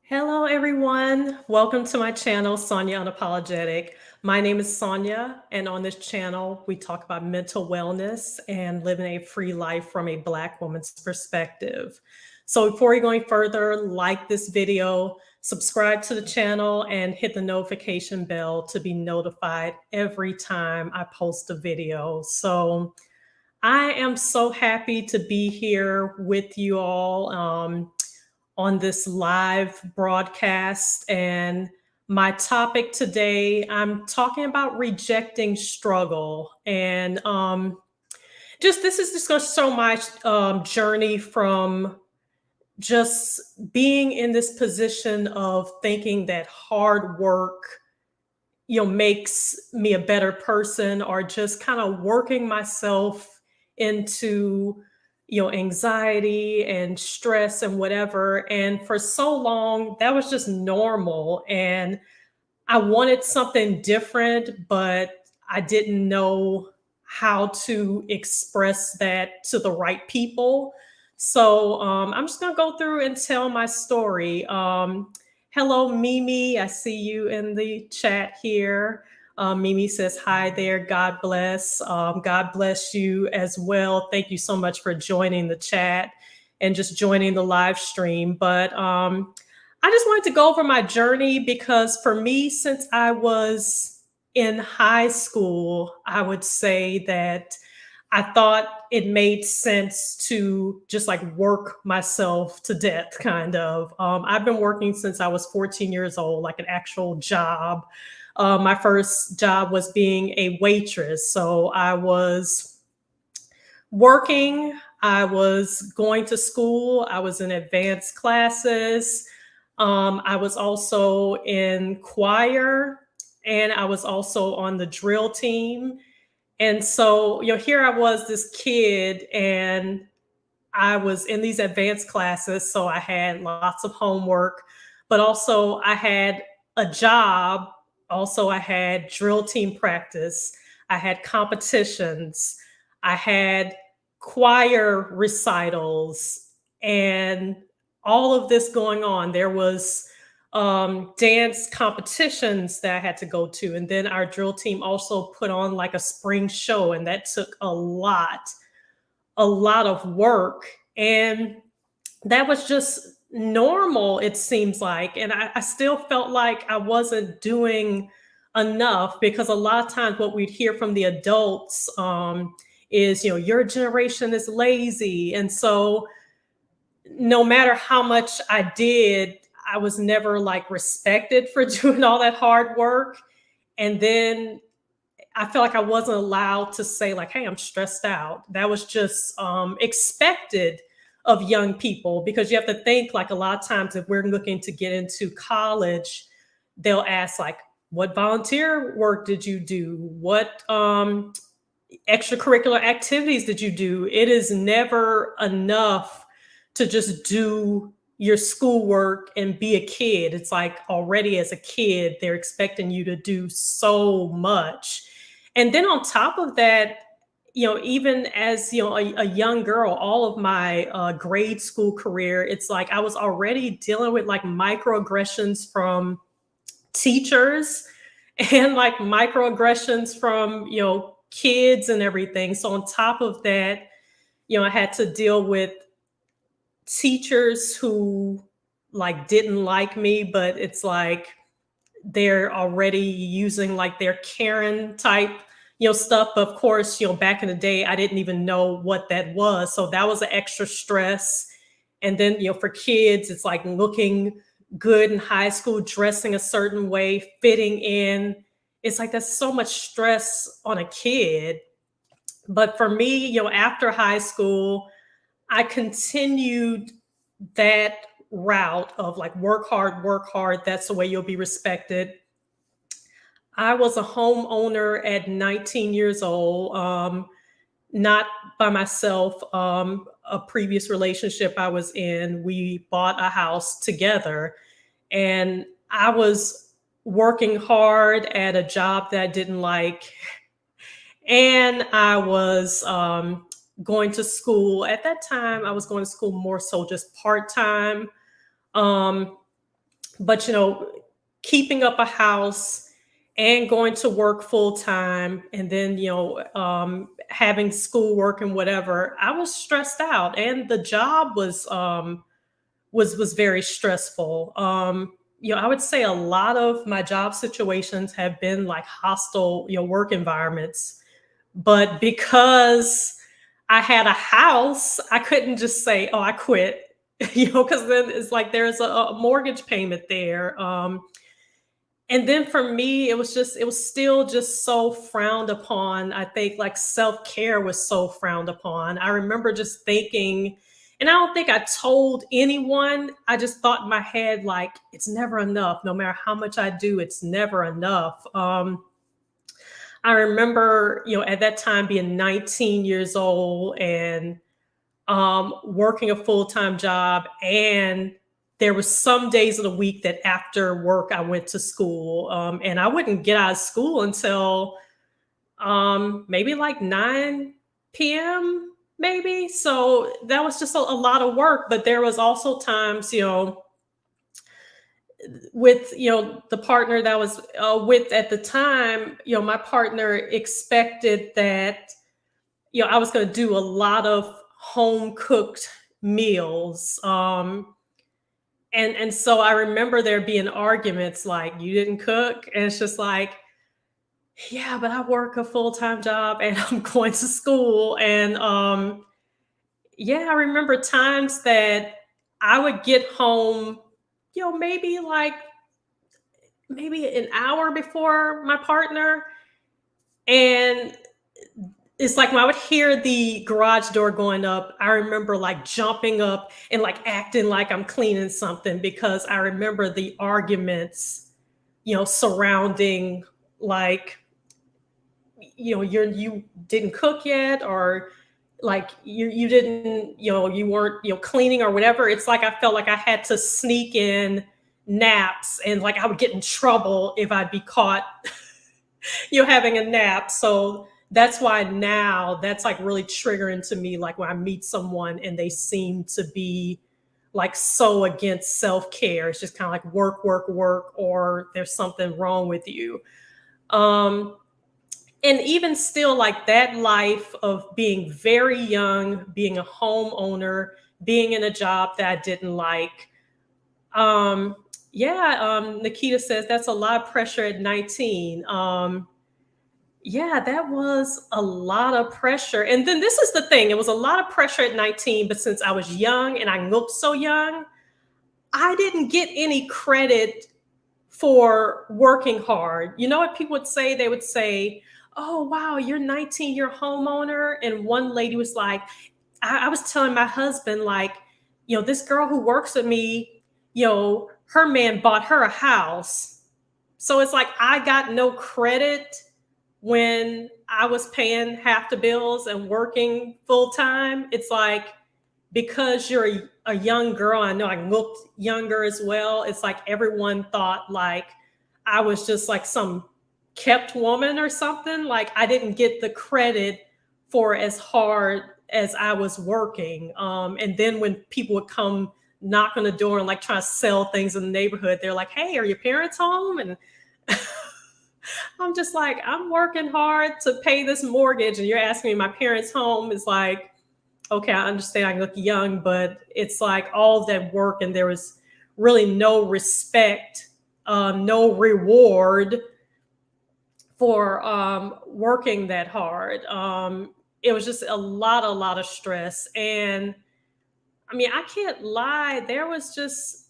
Hello, everyone. Welcome to my channel, Sonja Unapologetic. My name is Sonja, and on this channel, we talk about mental wellness and living a free life from a Black woman's perspective. So, before we go any further, like this video, subscribe to the channel, and hit the notification bell to be notified every time I post a video. So, I am so happy to be here with you all. On this live broadcast. And my topic today, I'm talking about rejecting struggle. And just this is just going to show my journey from just being in this position of thinking that hard work makes me a better person, or just kind of working myself into anxiety and stress and whatever. And for so long that was just normal, and I wanted something different, but I didn't know how to express that to the right people. So I'm just going to go through and tell my story. Hello, Mimi. I see you in the chat here. Mimi says, hi there. God bless. God bless you as well. Thank you so much for joining the chat and just joining the live stream. But I just wanted to go over my journey because for me, since I was in high school, I would say that I thought it made sense to just like work myself to death, kind of. I've been working since I was 14 years old, like an actual job. My first job was being a waitress. So I was working, I was going to school, I was in advanced classes. I was also in choir, and I was also on the drill team. And so, here I was, this kid, and I was in these advanced classes. So I had lots of homework, but also I had a job. Also, I had drill team practice. I had competitions. I had choir recitals and all of this going on. There was dance competitions that I had to go to. And then our drill team also put on like a spring show, and that took a lot of work. And that was just normal, it seems like. And I still felt like I wasn't doing enough, because a lot of times what we'd hear from the adults is, your generation is lazy. And so no matter how much I did, I was never like respected for doing all that hard work. And then I felt like I wasn't allowed to say like, "Hey, I'm stressed out." That was just expected of young people, because you have to think like a lot of times if we're looking to get into college, they'll ask like, "What volunteer work did you do? What extracurricular activities did you do?" It is never enough to just do your schoolwork and be a kid. It's like already as a kid, they're expecting you to do so much. And then on top of that, even as a young girl, all of my grade school career, it's like I was already dealing with like microaggressions from teachers and like microaggressions from kids and everything. So on top of that, I had to deal with teachers who like didn't like me, but it's like they're already using like their Karen type stuff. Of course, back in the day I didn't even know what that was, so that was an extra stress. And then for kids, it's like looking good in high school, dressing a certain way, fitting in. It's like that's so much stress on a kid. But for me, after high school, I continued that route of like work hard, work hard. That's the way you'll be respected. I was a homeowner at 19 years old, not by myself. A previous relationship I was in, we bought a house together, and I was working hard at a job that I didn't like. And I was going to school. At that time, I was going to school more so just part time. Um, But, keeping up a house and going to work full time and then, having schoolwork and whatever, I was stressed out and the job was very stressful. I would say a lot of my job situations have been like hostile, work environments. But because I had a house, I couldn't just say, "Oh, I quit," because then it's like there's a mortgage payment there. And then for me, it was still just so frowned upon. I think like self care was so frowned upon. I remember just thinking, and I don't think I told anyone. I just thought in my head, like, it's never enough. No matter how much I do, it's never enough. I remember, at that time being 19 years old and working a full time job. And there was some days of the week that after work I went to school, and I wouldn't get out of school until maybe like 9 p.m. maybe. So that was just a lot of work. But there was also times, with the partner that I was with at the time, my partner expected that I was going to do a lot of home cooked meals. And so I remember there being arguments like, "You didn't cook," and it's just like, yeah, but I work a full time job and I'm going to school. And yeah, I remember times that I would get home, maybe like maybe an hour before my partner, and it's like when I would hear the garage door going up, I remember like jumping up and like acting like I'm cleaning something because I remember the arguments, surrounding like, you didn't cook yet, or like you didn't, you weren't, cleaning or whatever. It's like I felt like I had to sneak in naps and like I would get in trouble if I'd be caught having a nap. So that's why now that's like really triggering to me. Like when I meet someone and they seem to be like so against self care, it's just kind of like work, work, work, or there's something wrong with you. Um, and even still, like that life of being very young, being a homeowner, being in a job that I didn't like. Um, yeah, Nikita says that's a lot of pressure at 19. Yeah, that was a lot of pressure. And then this is the thing, it was a lot of pressure at 19, but since I was young and I looked so young, I didn't get any credit for working hard. You know what people would say? They would say, "Oh, wow, you're 19, you're a homeowner." And one lady was like, I was telling my husband, like, this girl who works with me, her man bought her a house. So it's like I got no credit when I was paying half the bills and working full time. It's like because you're a young girl, I know I looked younger as well. It's like everyone thought like I was just like some kept woman or something. Like I didn't get the credit for as hard as I was working. And then when people would come knock on the door and like try to sell things in the neighborhood, they're like, "Hey, are your parents home?" And I'm just like, I'm working hard to pay this mortgage, and you're asking me my parents' home. Is like, okay, I understand I look young, but it's like all that work, and there was really no respect, no reward for working that hard. It was just a lot of stress. And I mean, I can't lie, there was just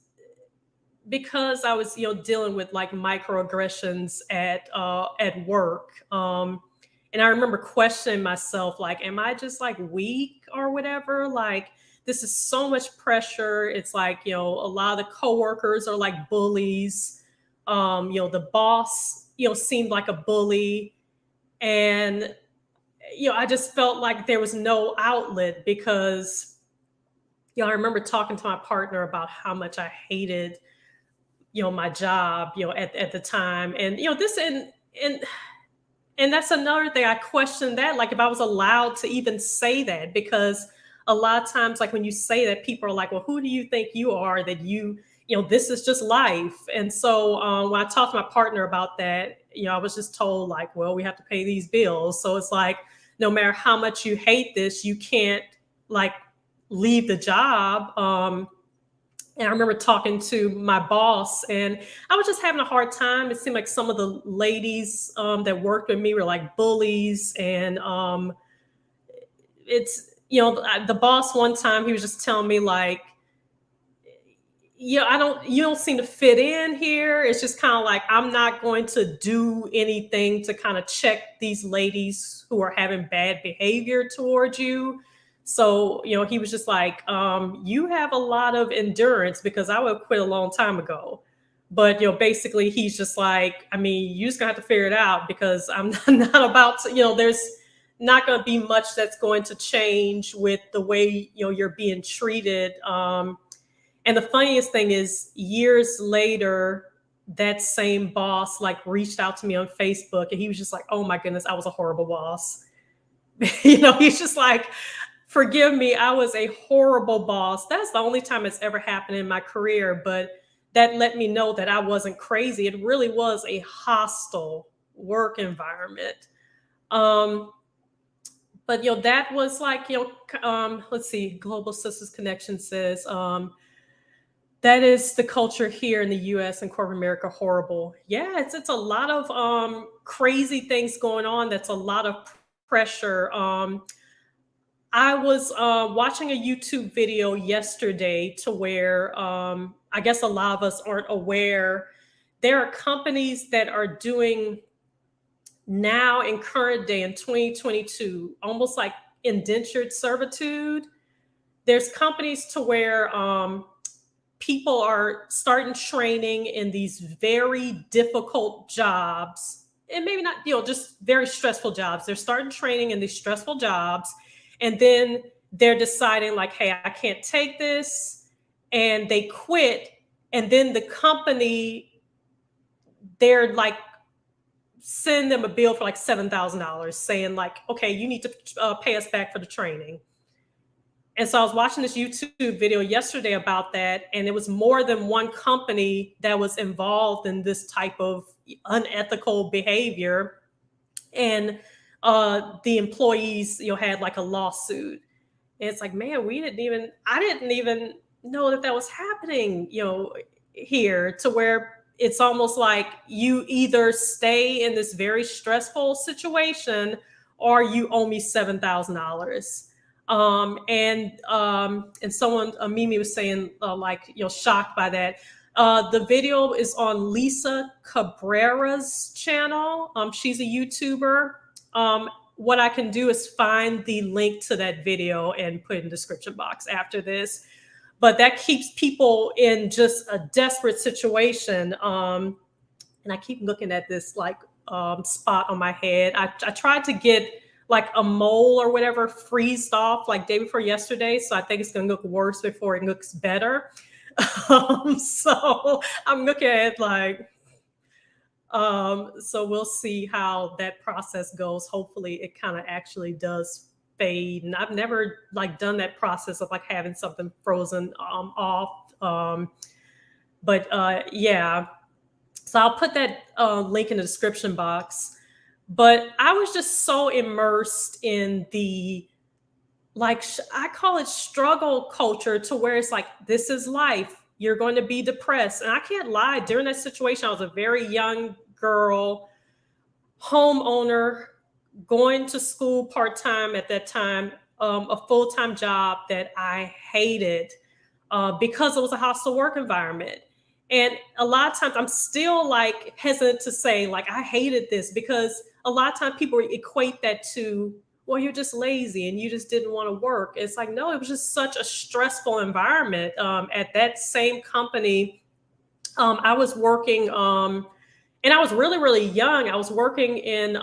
because I was, dealing with like microaggressions at work. And I remember questioning myself, like, am I just like weak or whatever? Like, this is so much pressure. It's like, a lot of the coworkers are like bullies. The boss, seemed like a bully. And, I just felt like there was no outlet because, I remember talking to my partner about how much I hated my job, at the time. And, this and that's another thing I question that, like if I was allowed to even say that, because a lot of times, like when you say that, people are like, "Well, who do you think you are that this is just life. And so when I talked to my partner about that, I was just told like, well, we have to pay these bills. So it's like, no matter how much you hate this, you can't like leave the job. And I remember talking to my boss, and I was just having a hard time. It seemed like some of the ladies that worked with me were like bullies. And it's, the boss one time, he was just telling me like, you don't seem to fit in here. It's just kind of like, I'm not going to do anything to kind of check these ladies who are having bad behavior towards you. So, he was just like, you have a lot of endurance, because I would have quit a long time ago. But, basically he's just like, I mean, you just gonna have to figure it out, because I'm not about to, there's not going to be much that's going to change with the way, you're being treated. And the funniest thing is, years later, that same boss like reached out to me on Facebook, and he was just like, "Oh my goodness, I was a horrible boss." He's just like, "Forgive me, I was a horrible boss." That's the only time it's ever happened in my career, but that let me know that I wasn't crazy. It really was a hostile work environment. Um, but that was like, let's see, Global Sisters Connection says, that is the culture here in the US and corporate America. Horrible. Yeah, it's a lot of crazy things going on. That's a lot of pressure. I was watching a YouTube video yesterday to where I guess a lot of us aren't aware. There are companies that are doing now in current day in 2022, almost like indentured servitude. There's companies to where people are starting training in these very difficult jobs, and maybe not, just very stressful jobs. They're starting training in these stressful jobs, and then they're deciding like, hey, I can't take this, and they quit. And then the company, they're like, send them a bill for like $7,000, saying like, okay, you need to pay us back for the training. And so I was watching this YouTube video yesterday about that, and it was more than one company that was involved in this type of unethical behavior. And the employees, had like a lawsuit. And it's like, man, I didn't even know that was happening, here, to where it's almost like you either stay in this very stressful situation, or you owe me $7,000. And someone, Mimi was saying, like, shocked by that. The video is on Lisa Cabrera's channel. She's a YouTuber. What I can do is find the link to that video and put it in the description box after this. But that keeps people in just a desperate situation. And I keep looking at this like spot on my head. I tried to get like a mole or whatever freezed off like day before yesterday. So I think it's going to look worse before it looks better. So I'm looking at it like, so we'll see how that process goes. Hopefully it kind of actually does fade. And I've never like done that process of like having something frozen off. But yeah, so I'll put that link in the description box. But I was just so immersed in the, like, I call it struggle culture, to where it's like, this is life. You're going to be depressed. And I can't lie, during that situation, I was a very young girl, homeowner, going to school part-time at that time, a full-time job that I hated because it was a hostile work environment. And a lot of times I'm still like hesitant to say like, I hated this, because a lot of times people equate that to, well, you're just lazy and you just didn't want to work. It's like, no, it was just such a stressful environment. At that same company, I was working, and I was really, really young. I was working in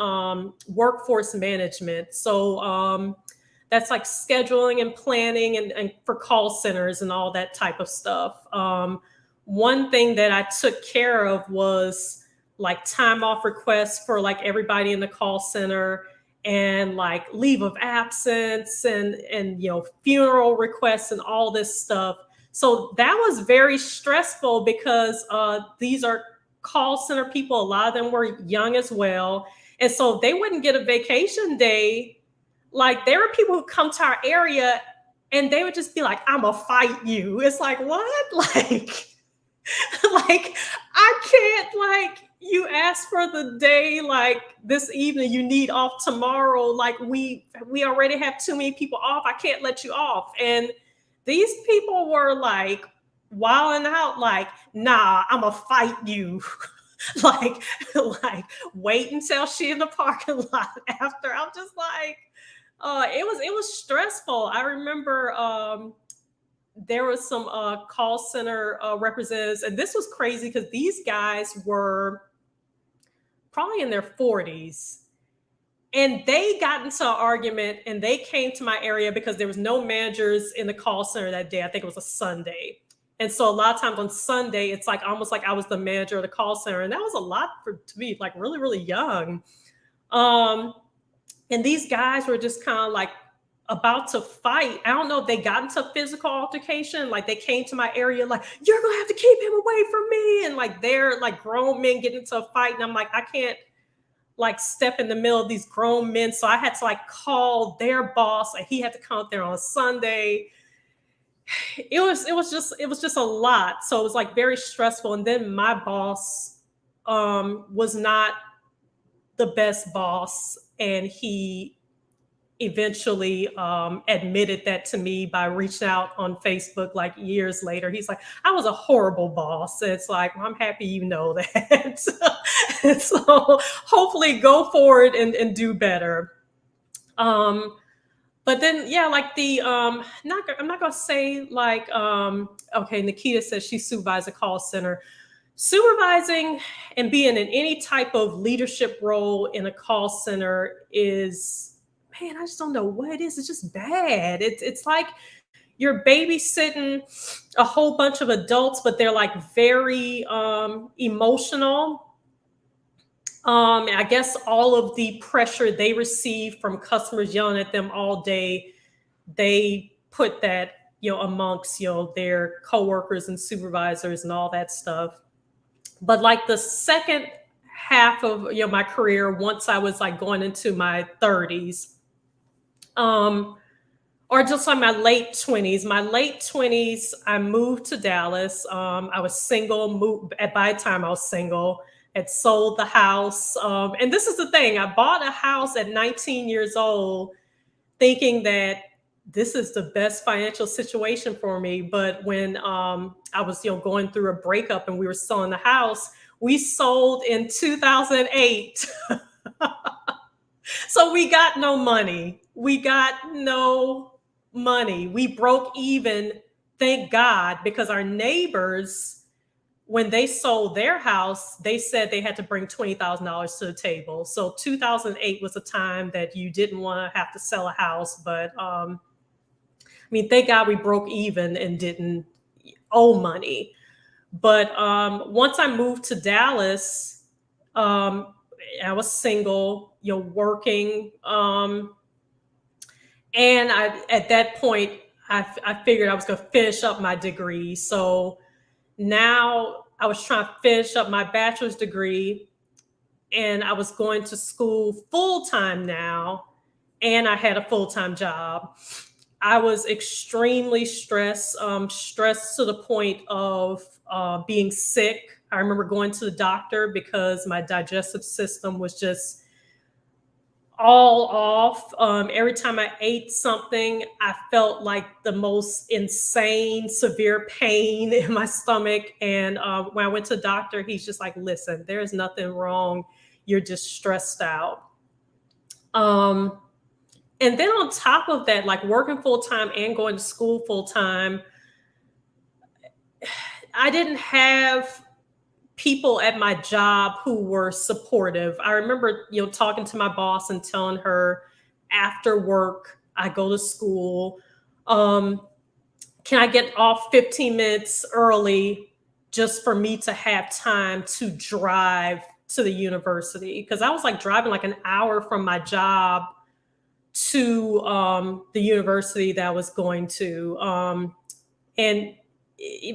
workforce management. So that's like scheduling and planning and for call centers and all that type of stuff. One thing that I took care of was like time off requests for like everybody in the call center, and like leave of absence and funeral requests and all this stuff. So that was very stressful because these are call center people. A lot of them were young as well. And so they wouldn't get a vacation day. Like there were people who come to our area and they would just be like, I'm gonna fight you. It's like, what? Like, like I can't, like, you asked for the day, like this evening, you need off tomorrow. Like we already have too many people off. I can't let you off. And these people were like wilding out, like, nah, I'm gonna fight you. like, like wait until she in the parking lot after. I'm just like, it was stressful. I remember there was some call center representatives, and this was crazy because these guys were probably in their 40s, and they got into an argument, and they came to my area because there was no managers in the call center that day. I think it was a Sunday. And so a lot of times on Sunday, it's like almost like I was the manager of the call center. And that was a lot to me, like really, really young. Um, and these guys were just kind of like about to fight. I don't know if they got into a physical altercation. Like they came to my area, like, you're gonna have to keep him away from me. And like they're like grown men getting into a fight. And I'm like, I can't like step in the middle of these grown men. So I had to like call their boss, and he had to come up there on a Sunday. It was just a lot. So it was like very stressful. And then my boss was not the best boss, and he eventually admitted that to me by reaching out on Facebook like years later. He's like, I was a horrible boss. And it's like, well, I'm happy you know that. And so hopefully go forward and do better. But then, yeah, like I'm not gonna say like, okay, Nikita says she supervised a call center. Supervising and being in any type of leadership role in a call center is, man, I just don't know what it is. It's just bad. It's like you're babysitting a whole bunch of adults, but they're like very emotional. I guess all of the pressure they receive from customers yelling at them all day, they put that, amongst, their coworkers and supervisors and all that stuff. But like the second half of, my career, once I was like going into my 30s, or just like my late 20s, I moved to Dallas. I was single, by the time I was single, had sold the house. And this is the thing, I bought a house at 19 years old, thinking that this is the best financial situation for me. But when I was, going through a breakup and we were selling the house, we sold in 2008. So we got no money. We got no money. We broke even, thank God, because our neighbors, when they sold their house, they said they had to bring $20,000 to the table. So 2008 was a time that you didn't want to have to sell a house. But I mean, thank God we broke even and didn't owe money. But once I moved to Dallas, I was single, working. And at that point, I figured I was going to finish up my degree. So now I was trying to finish up my bachelor's degree, and I was going to school full time now, and I had a full-time job. I was extremely stressed to the point of being sick. I remember going to the doctor because my digestive system was just all off. Every time I ate something, I felt like the most insane, severe pain in my stomach. And when I went to the doctor, he's just like, listen, there's nothing wrong. You're just stressed out. And then on top of that, like working full time and going to school full time, I didn't have people at my job who were supportive. I remember, talking to my boss and telling her after work, I go to school. Can I get off 15 minutes early just for me to have time to drive to the university? Because I was like driving like an hour from my job to the university that I was going to. And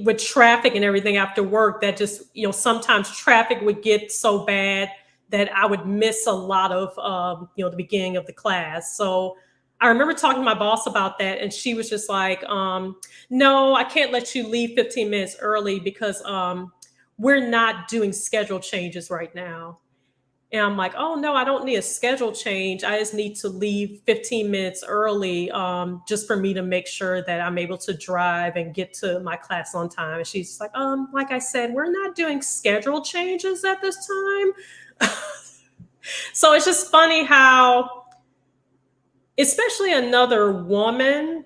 with traffic and everything after work, that just, sometimes traffic would get so bad that I would miss a lot of, the beginning of the class. So I remember talking to my boss about that, and she was just like, no, I can't let you leave 15 minutes early because we're not doing schedule changes right now. And I'm like, oh no, I don't need a schedule change. I just need to leave 15 minutes early, just for me to make sure that I'm able to drive and get to my class on time. And she's like, like I said, we're not doing schedule changes at this time. So it's just funny how, especially another woman,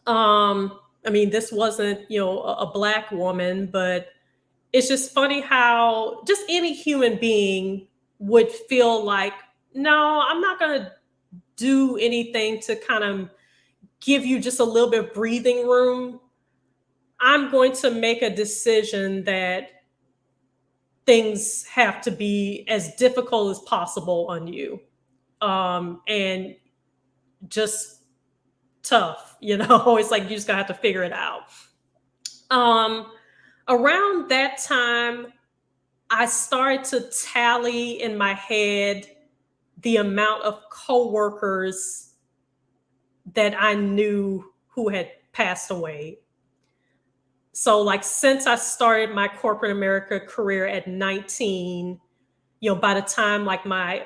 I mean, this wasn't, a Black woman, but it's just funny how just any human being would feel like, no, I'm not going to do anything to kind of give you just a little bit of breathing room. I'm going to make a decision that things have to be as difficult as possible on you. And just tough, it's like you just gotta have to figure it out. Um, Around that time, I started to tally in my head the amount of coworkers that I knew who had passed away. So, like, since I started my corporate America career at 19, by the time like my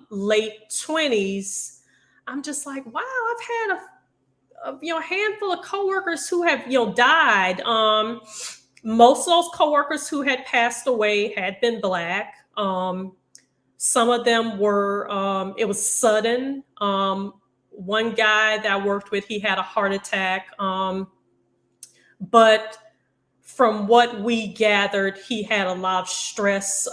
late 20s, I'm just like, wow, I've had a handful of coworkers who have died. Most of those coworkers who had passed away had been Black. Some of them were, it was sudden. One guy that I worked with, he had a heart attack. But from what we gathered, he had a lot of stress,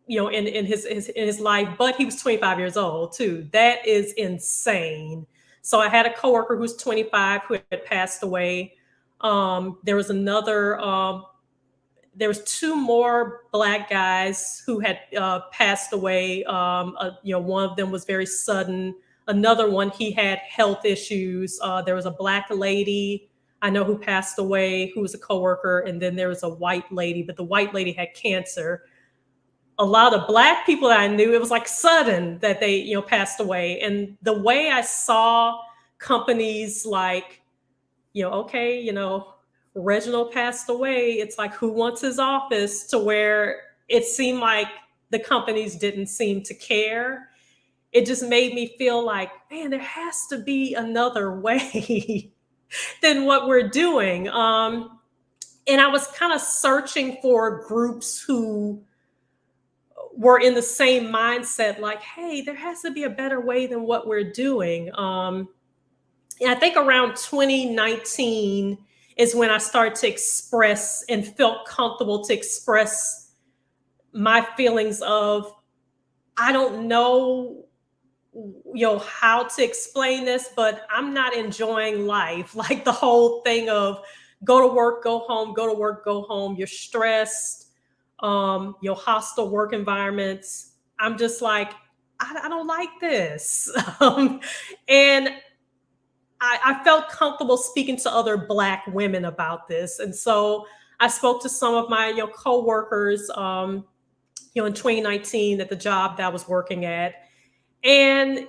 in his life. But he was 25 years old too. That is insane. So I had a coworker who's 25 who had passed away. There was another. There was two more Black guys who had passed away. One of them was very sudden. Another one, he had health issues. There was a Black lady I know who passed away, who was a coworker, and then there was a white lady, but the white lady had cancer. A lot of Black people that I knew, it was like sudden that they, passed away. And the way I saw companies like, okay, Reginald passed away, it's like, who wants his office? To where it seemed like the companies didn't seem to care. It just made me feel like, man, there has to be another way than what we're doing. And I was kind of searching for groups who were in the same mindset, like, hey, there has to be a better way than what we're doing. And I think around 2019 is when I started to express and felt comfortable to express my feelings of, I don't know, how to explain this, but I'm not enjoying life. Like the whole thing of go to work, go home, go to work, go home. You're stressed, hostile work environments. I'm just like, I don't like this. And I felt comfortable speaking to other Black women about this. And so I spoke to some of my coworkers, in 2019 at the job that I was working at. And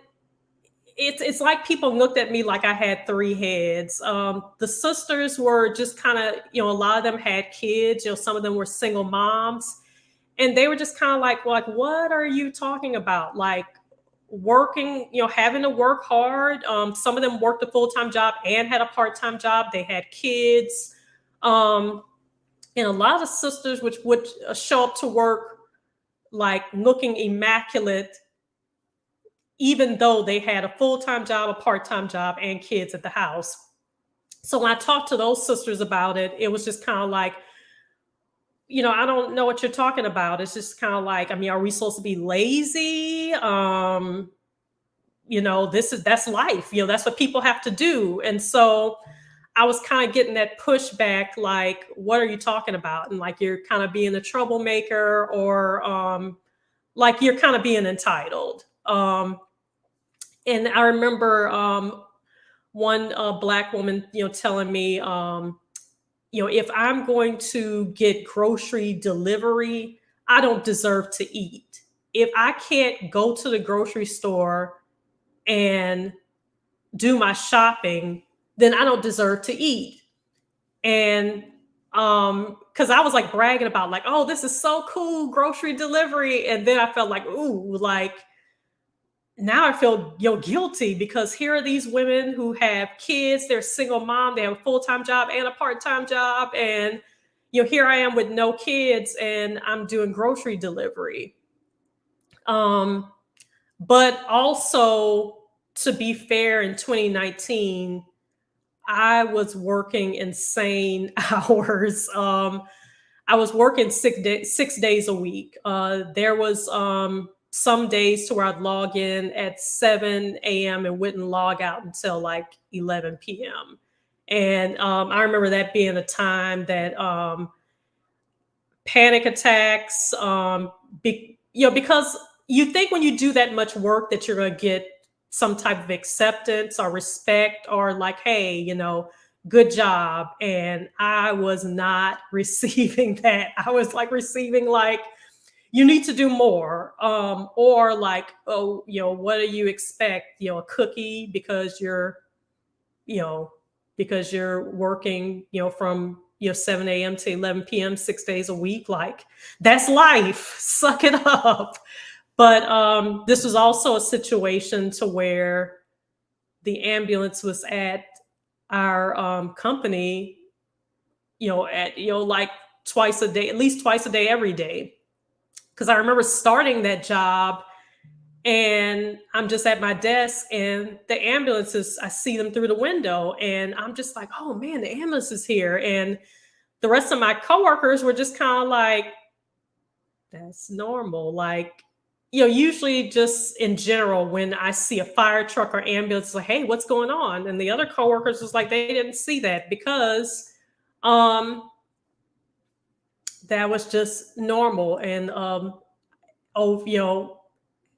it's like people looked at me like I had three heads. The sisters were just kind of, a lot of them had kids, some of them were single moms. And they were just kind of like, what are you talking about? Like working, having to work hard. Some of them worked a full-time job and had a part-time job. They had kids. And a lot of sisters which would show up to work like looking immaculate, even though they had a full-time job, a part-time job, and kids at the house. So when I talked to those sisters about it, it was just kind of like, I don't know what you're talking about. It's just kind of like, I mean, are we supposed to be lazy? That's life. That's what people have to do. And so I was kind of getting that pushback, like, what are you talking about? And like, you're kind of being a troublemaker, or like you're kind of being entitled. And I remember one Black woman, telling me, if I'm going to get grocery delivery, I don't deserve to eat. If I can't go to the grocery store and do my shopping, then I don't deserve to eat. And because I was like bragging about like, oh, this is so cool, grocery delivery. And then I felt like, ooh, like now I feel guilty because here are these women who have kids, they're single mom, they have a full-time job and a part-time job. And here I am with no kids and I'm doing grocery delivery. Um, but also to be fair, in 2019, I was working insane hours. I was working 6 days a week. There was some days to where I'd log in at 7 a.m. and wouldn't log out until like 11 p.m. And I remember that being a time that panic attacks, because you think when you do that much work that you're going to get some type of acceptance or respect or like, hey, good job. And I was not receiving that. I was like receiving like, you need to do more. Or like, oh, what do you expect? A cookie because you know, you're working, from 7 a.m. to 11 p.m., 6 days a week. Like, that's life. Suck it up. But this was also a situation to where the ambulance was at our company, at like twice a day, at least twice a day, every day. Because I remember starting that job and I'm just at my desk and the ambulances, I see them through the window and I'm just like, oh man, the ambulance is here. And the rest of my coworkers were just kind of like, that's normal. Like, usually just in general, when I see a fire truck or ambulance, like, hey, what's going on? And the other coworkers was like, they didn't see that because um that was just normal. And oh,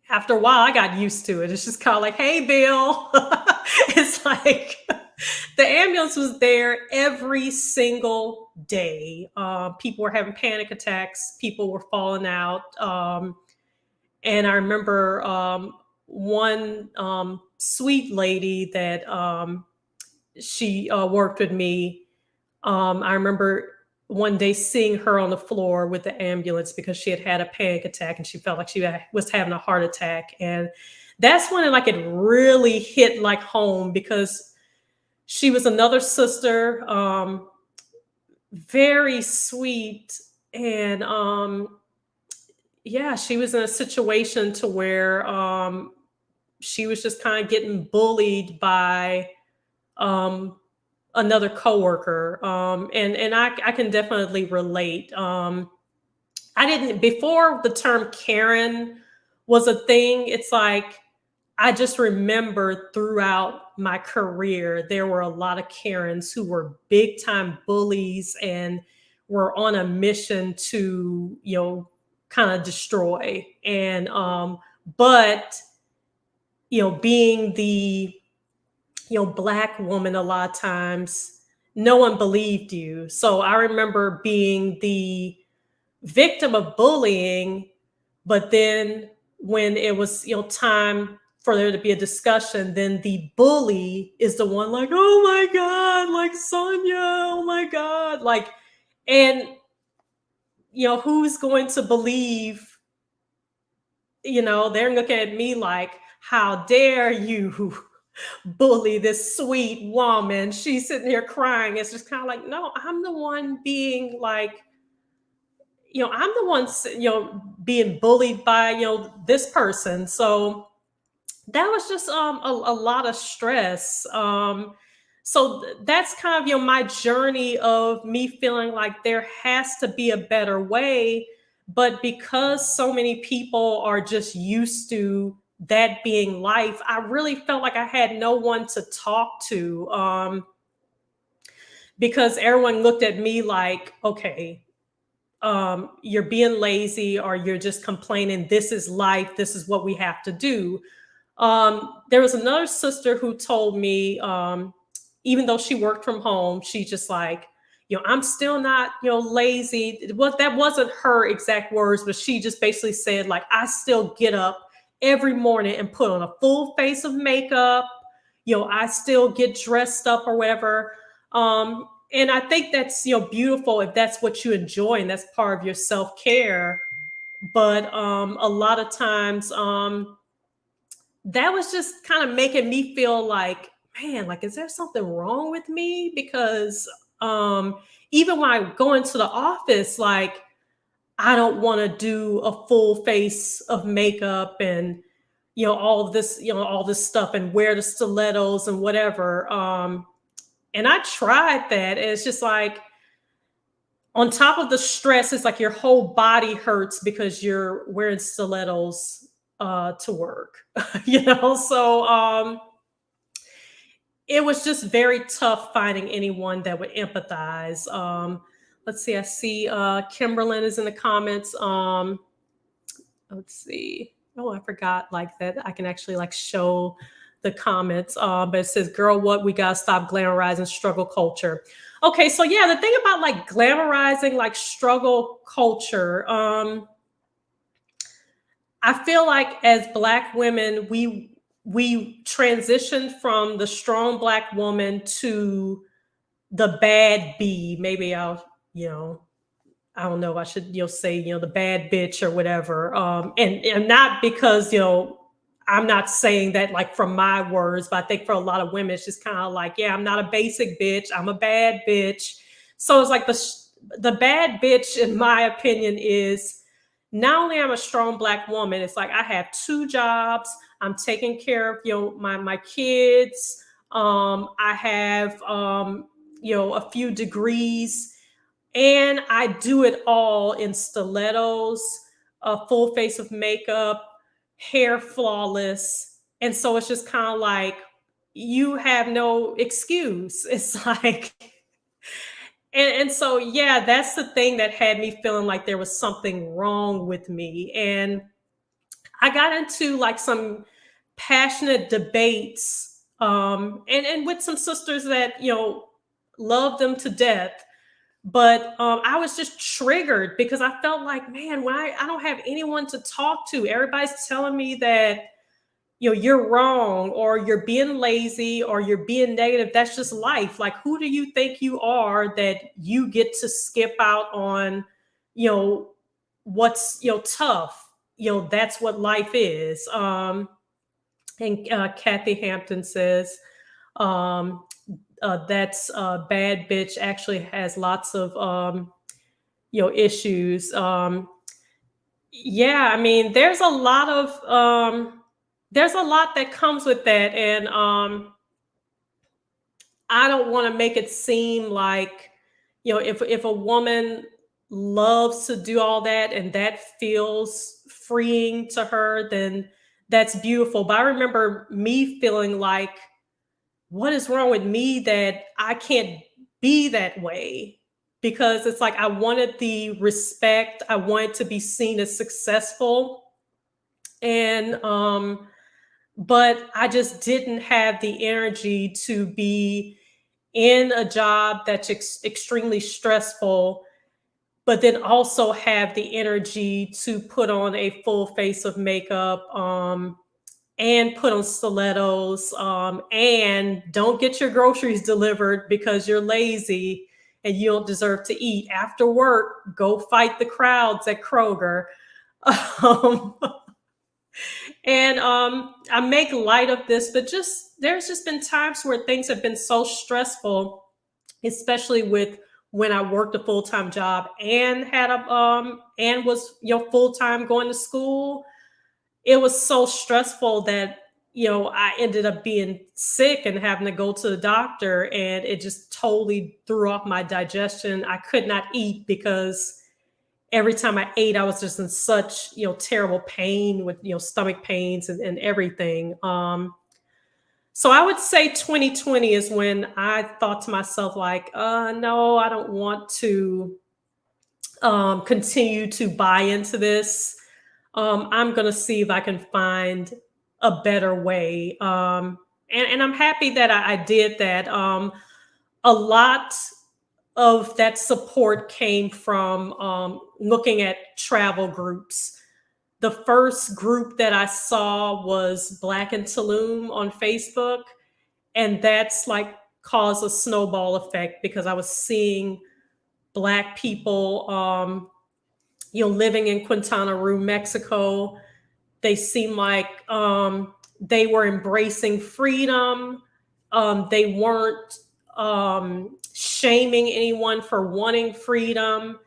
after a while I got used to it. It's just kind of like, hey, Bill. It's like the ambulance was there every single day. People were having panic attacks. People were falling out. And I remember one sweet lady that she worked with me. I remember one day seeing her on the floor with the ambulance because she had had a panic attack and she felt like was having a heart attack. And that's when it really hit like home because she was another sister, very sweet. And yeah, she was in a situation to where she was just kind of getting bullied by another coworker. And I can definitely relate. I didn't, before the term Karen was a thing, it's like I just remember throughout my career, there were a lot of Karens who were big time bullies and were on a mission to, kind of destroy. And, but, being the, Black woman, a lot of times, no one believed you. So I remember being the victim of bullying, but then when it was, time for there to be a discussion, then the bully is the one like, oh my God, like Sonja, oh my God. Like, and who's going to believe, they're looking at me like, how dare you bully this sweet woman? She's sitting here crying. It's just kind of like, no, I'm the one being like, I'm the one, being bullied by, this person. So that was just a lot of stress. So that's kind of, my journey of me feeling like there has to be a better way. But because so many people are just used to that being life, I really felt like I had no one to talk to, because everyone looked at me like, okay, you're being lazy or you're just complaining. This is life. This is what we have to do. There was another sister who told me, even though she worked from home, she just like, I'm still not, lazy. Well, that wasn't her exact words, but she just basically said, like, I still get up every morning and put on a full face of makeup. I still get dressed up or whatever. And I think that's, beautiful if that's what you enjoy and that's part of your self-care. But a lot of times, that was just kind of making me feel like, man, like, is there something wrong with me? Because um, even when I go into the office, like, I don't want to do a full face of makeup and all this stuff and wear the stilettos and whatever. And I tried that, and it's just like, on top of the stress, it's like your whole body hurts because you're wearing stilettos to work. So it was just very tough finding anyone that would empathize. Let's see, I see Kimberlyn is in the comments. Let's see. Oh, I forgot like that. I can actually like show the comments. But it says, girl, what, we gotta stop glamorizing struggle culture. Okay, so yeah, the thing about like glamorizing like struggle culture, I feel like as Black women, we transitioned from the strong Black woman to the bad bee. Maybe I don't know if I should, say, the bad bitch or whatever. And not because, I'm not saying that like from my words, but I think for a lot of women, it's just kind of like, yeah, I'm not a basic bitch. I'm a bad bitch. So it's like the bad bitch, in my opinion, is not only I'm a strong Black woman, it's like I have two jobs. I'm taking care of, my kids. I have, a few degrees, and I do it all in stilettos, a full face of makeup, hair flawless. And so it's just kind of like, you have no excuse. It's like, and so, yeah, that's the thing that had me feeling like there was something wrong with me. And I got into like some passionate debates, and with some sisters that, love them to death. But I was just triggered because I felt like, man, why I don't have anyone to talk to. Everybody's telling me that, you're wrong, or you're being lazy, or you're being negative. That's just life. Like, who do you think you are that you get to skip out on, you know, what's, tough? That's what life is. And Kathy Hampton says, um, that's bad bitch actually has lots of issues. Yeah, I mean, there's a lot that comes with that, and I don't want to make it seem like, if a woman loves to do all that and that feels freeing to her, then that's beautiful. But I remember me feeling like, what is wrong with me that I can't be that way? Because it's like I wanted the respect, I wanted to be seen as successful, and but I just didn't have the energy to be in a job that's extremely stressful, but then also have the energy to put on a full face of makeup, and put on stilettos, and don't get your groceries delivered because you're lazy and you don't deserve to eat. After work, go fight the crowds at Kroger. Um, and I make light of this, but just there's just been times where things have been so stressful, especially with when I worked a full time job and had a and was full time going to school. It was so stressful that I ended up being sick and having to go to the doctor, and it just totally threw off my digestion. I could not eat because every time I ate, I was just in such terrible pain with stomach pains and everything. So I would say 2020 is when I thought to myself, like, no, I don't want to continue to buy into this. I'm going to see if I can find a better way. And I'm happy that I did that. A lot of that support came from looking at travel groups. The first group that I saw was Black in Tulum on Facebook, and that's like caused a snowball effect because I was seeing Black people, living in Quintana Roo, Mexico. They seemed like they were embracing freedom. They weren't shaming anyone for wanting freedom.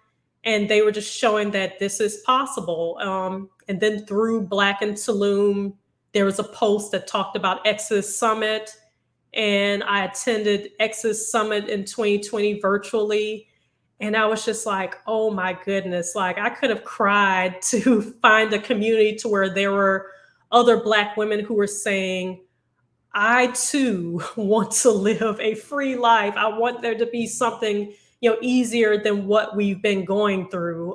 And they were just showing that this is possible. And then through Black in Tulum, there was a post that talked about Exodus Summit. And I attended Exodus Summit in 2020 virtually. And I was just like, oh my goodness, like I could have cried to find a community to where there were other Black women who were saying, I too want to live a free life. I want there to be something, easier than what we've been going through.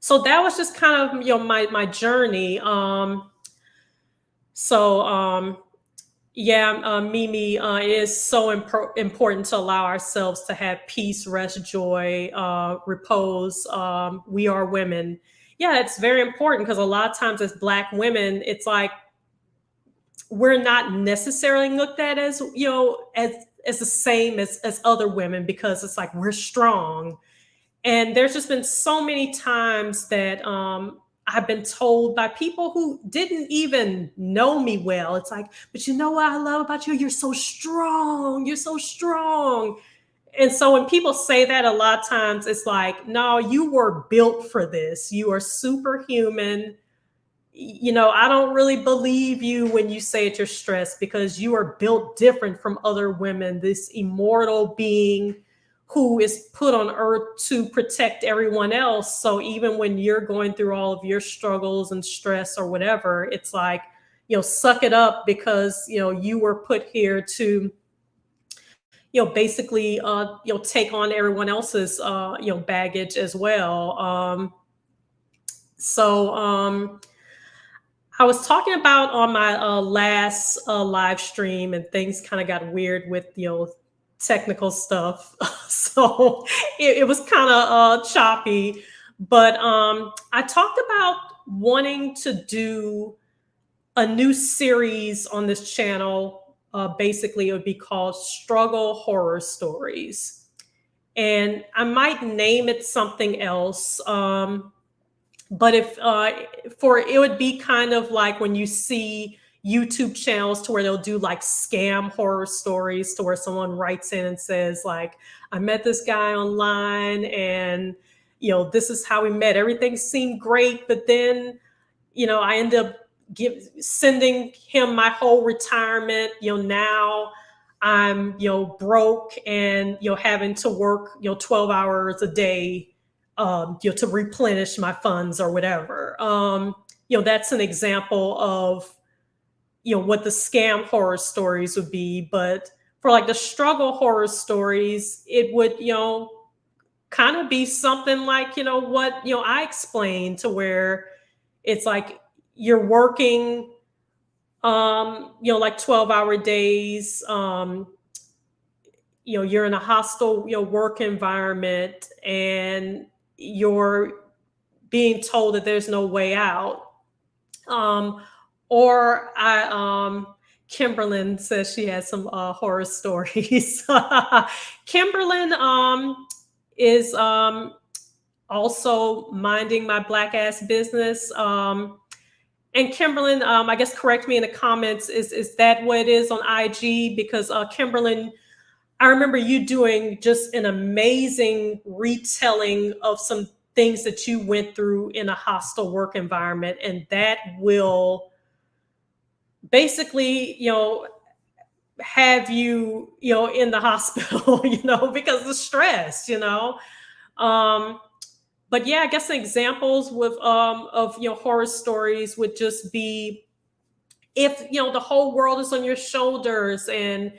So that was just kind of, my journey. So yeah, Mimi, it is so important to allow ourselves to have peace, rest, joy, repose. We are women. Yeah, it's very important because a lot of times as Black women, it's like we're not necessarily looked at as, as the same as other women because it's like we're strong. And there's just been so many times that I've been told by people who didn't even know me well. It's like, but you know what I love about you? You're so strong. You're so strong. And so when people say that, a lot of times it's like, no, you were built for this. You are superhuman. I don't really believe you when you say that you're stressed because you are built different from other women, this immortal being who is put on earth to protect everyone else. So even when you're going through all of your struggles and stress or whatever, it's like, suck it up because, you were put here to, basically, take on everyone else's, baggage as well. So I was talking about on my last live stream, and things kind of got weird with technical stuff, so it was kind of choppy. But I talked about wanting to do a new series on this channel. Basically, it would be called Struggle Horror Stories, and I might name it something else. But if for it would be kind of like when you see YouTube channels to where they'll do like scam horror stories to where someone writes in and says like, I met this guy online and, this is how we met. Everything seemed great. But then, I end up sending him my whole retirement. Now I'm, broke and, having to work, 12 hours a day to replenish my funds or whatever. That's an example of, what the scam horror stories would be. But for like the struggle horror stories, it would, kind of be something like, what, I explained to where it's like you're working, like 12-hour days, you're in a hostile, work environment and you're being told that there's no way out. Or Kimberlyn says she has some horror stories. Kimberlyn is also minding my Black ass business. And Kimberlyn, I guess correct me in the comments, is that what it is on IG? Because Kimberlyn, I remember you doing just an amazing retelling of some things that you went through in a hostile work environment. And that will basically, have you, in the hospital, because of stress, But yeah, I guess the examples with of horror stories would just be if the whole world is on your shoulders and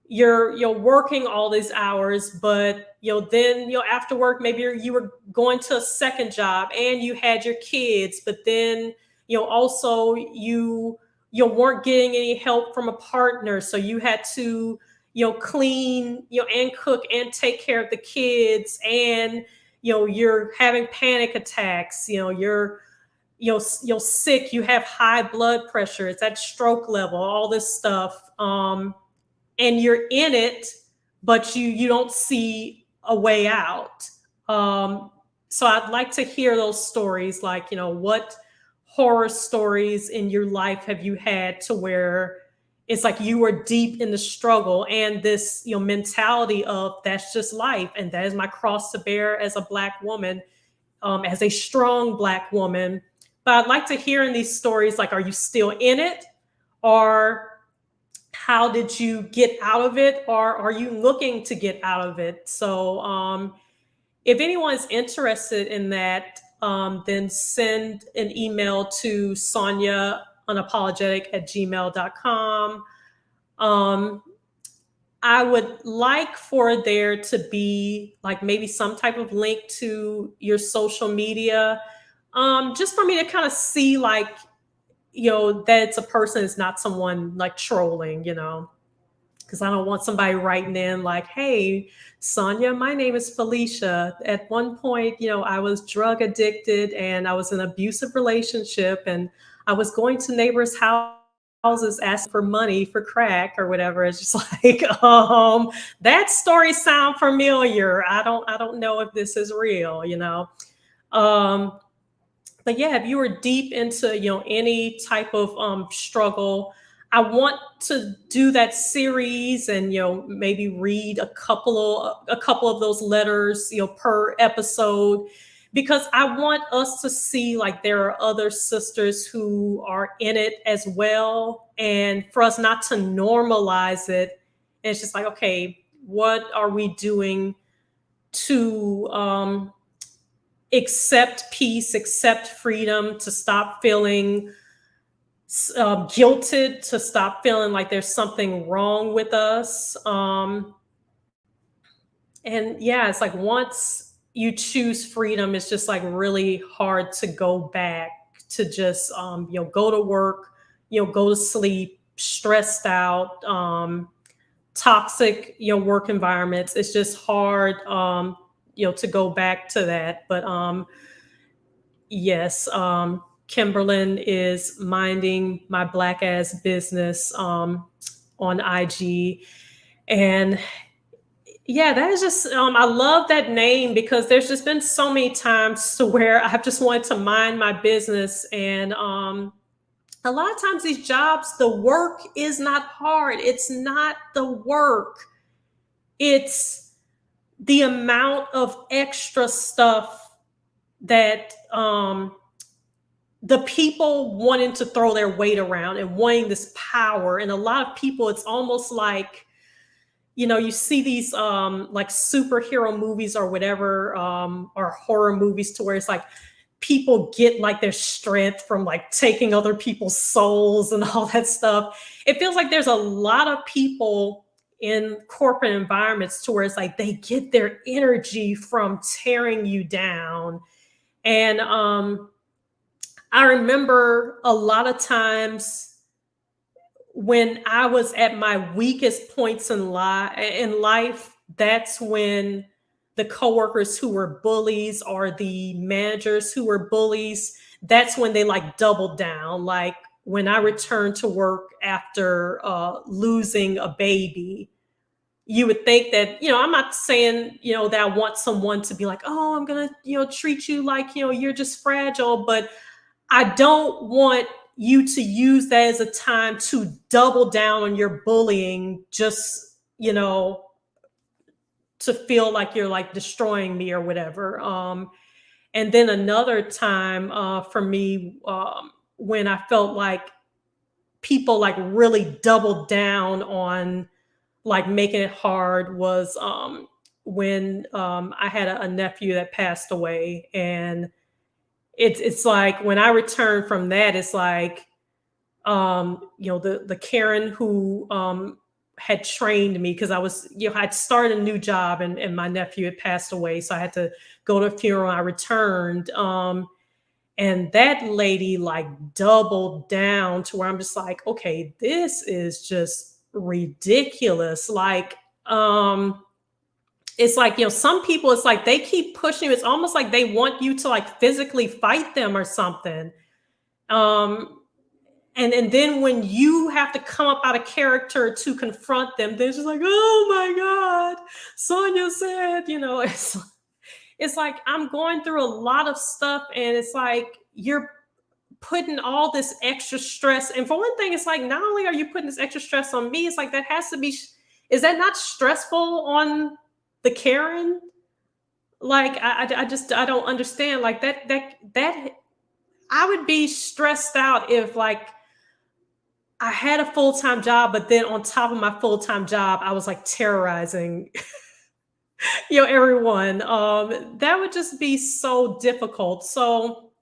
you're working all these hours, but then after work maybe you were going to a second job and you had your kids, but then also you weren't getting any help from a partner, so you had to clean, and cook and take care of the kids, and you're having panic attacks, you're sick, you have high blood pressure, it's at stroke level, all this stuff. And you're in it, but you don't see a way out. Um, so I'd like to hear those stories, like, what horror stories in your life have you had to where it's like you were deep in the struggle, and this mentality of that's just life, and that is my cross to bear as a Black woman, as a strong Black woman. But I'd like to hear in these stories, like, are you still in it, or how did you get out of it, or are you looking to get out of it? So if anyone's interested in that, then send an email to Sonja unapologetic at gmail.com. I would like for there to be like maybe some type of link to your social media, just for me to kind of see, like, that it's a person, it's not someone like trolling, because I don't want somebody writing in like, "Hey, Sonia, my name is Felicia. At one point, I was drug addicted and I was in an abusive relationship, and I was going to neighbors' houses asking for money for crack or whatever." It's just like, that story sound familiar. I don't know if this is real. Um, but yeah, if you were deep into any type of struggle, I want to do that series, and maybe read a couple of those letters per episode, because I want us to see like there are other sisters who are in it as well, and for us not to normalize it. And it's just like, okay, what are we doing to accept peace, accept freedom, to stop feeling guilted, to stop feeling like there's something wrong with us. And yeah, it's like once you choose freedom, it's just like really hard to go back to just go to work, go to sleep, stressed out, toxic work environments. It's just hard to go back to that. But yes, Kimberlyn is minding my Black ass business on IG. And yeah, that is just, I love that name, because there's just been so many times to where I've just wanted to mind my business. And a lot of times these jobs, the work is not hard. It's not the work, it's the amount of extra stuff that the people wanting to throw their weight around and wanting this power. And a lot of people, it's almost like, you see these like superhero movies or whatever, or horror movies, to where it's like people get like their strength from like taking other people's souls and all that stuff. It feels like there's a lot of people in corporate environments to where it's like they get their energy from tearing you down. And I remember a lot of times when I was at my weakest points in life, that's when the coworkers who were bullies, or the managers who were bullies, that's when they like doubled down. Like when I returned to work after losing a baby, you would think that, I'm not saying, that I want someone to be like, "Oh, I'm gonna, treat you like, you're just fragile," but I don't want you to use that as a time to double down on your bullying, just, to feel like you're like destroying me or whatever. And then another time for me, when I felt like people like really doubled down on like making it hard, was when I had a nephew that passed away. And it's like when I returned from that, it's like the Karen who had trained me, because I was, I'd started a new job, and my nephew had passed away, so I had to go to a funeral. I returned, and that lady like doubled down to where I'm just like, okay, this is just ridiculous. Like, it's like, some people, it's like they keep pushing you. It's almost like they want you to like physically fight them or something. Um, and then when you have to come up out of character to confront them, they're just like, oh my God, Sonja said, it's like I'm going through a lot of stuff, and it's like you're putting all this extra stress. And for one thing, it's like not only are you putting this extra stress on me, it's like that has to be, is that not stressful on the Karen? Like I just I don't understand. Like that I would be stressed out if like I had a full-time job, but then on top of my full-time job, I was like terrorizing, everyone. That would just be so difficult. So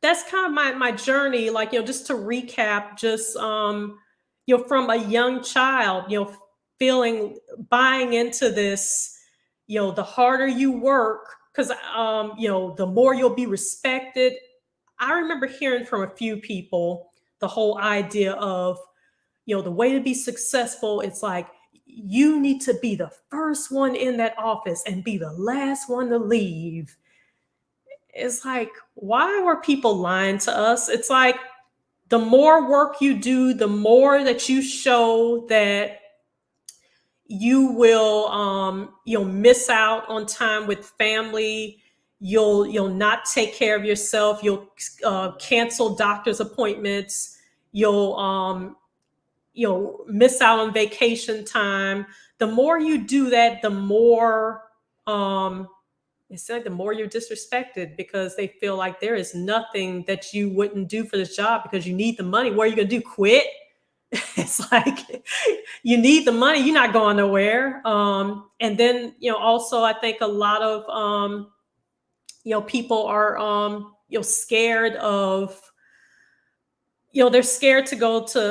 that's kind of my journey. Like, just to recap, just from a young child, feeling buying into this, the harder you work, because the more you'll be respected. I remember hearing from a few people the whole idea of, the way to be successful, it's like you need to be the first one in that office and be the last one to leave. It's like, why were people lying to us? It's like the more work you do, the more that you show that you will you'll miss out on time with family. You'll not take care of yourself. You'll cancel doctor's appointments. You'll miss out on vacation time. The more you do that, the more it's like the more you're disrespected, because they feel like there is nothing that you wouldn't do for this job because you need the money. What are you going to do? Quit? It's like you need the money. You're not going nowhere. And then, also I think a lot of, people are, scared of, they're scared to go to,